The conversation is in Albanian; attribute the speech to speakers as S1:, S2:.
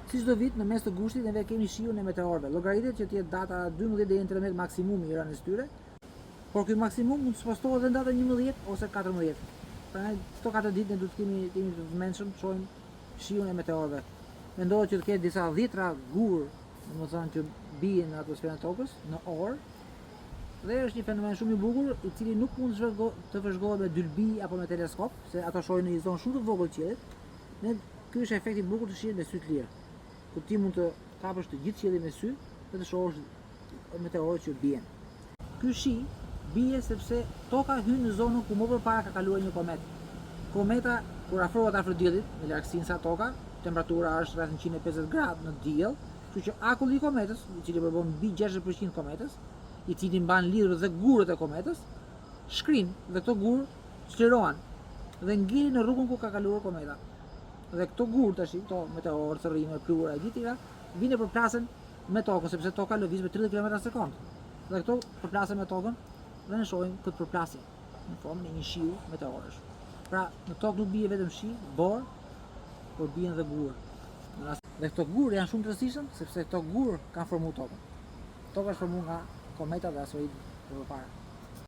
S1: Si çdo vit në mes të gushtit neve kemi shiun e meteorëve. Llogaritet që të jetë data 12 deri në 13 maksimumi i rënies tyre. Por ky maksimum mund të spostohet edhe në datën 11 ose 14. Prandaj këto 4 ditë ne duhet kemi të vëmendshëm të shohim shiun e meteorëve. Mendohet që të ketë disa dhjetra gur, domethënë që bien në atmosferën e tokës në orë. Dhe është një fenomen shumë i bukur, i cili nuk mund të vëzhgohet me dylbi apo me teleskop, se ato shohin në një zonë shumë të vogël qiellit. Ky është efekti i bukur të shihet me sy të lirë. Ku ti mund të kapësh të gjithë qiellin me sy dhe të shohësh meteorët që bien. Ky shi bie sepse toka hyn në zonën ku më përpara ka kaluar një komet. Kometa kur afrohet afër diellit, me largësinë sa toka, temperatura është rreth 150 gradë në diell, kështu që akulli i kometës, i cili përbën mbi 60% kometës, i cili mban lidhur dhe gurët e kometës, shkrin dhe këto gurë çlirohen dhe ngjihen në rrugën ku ka kaluar kometa. Dhe këto gurë tash, këto meteorë, thërrime, plura e gjithë tjera, vinë e përplasen me tokën, sepse toka lëviz me 30 km/s. Dhe këto përplasen me tokën dhe ne shohim këtë përplasje në formë një shiu meteorësh. Pra, në tokë nuk bie vetëm shi, borë, por bien edhe gurë. Dhe këto gurë janë shumë të rëndësishëm sepse këto gurë kanë formuar tokën. Toka është formuar nga kometa dhe asteroidë përpara.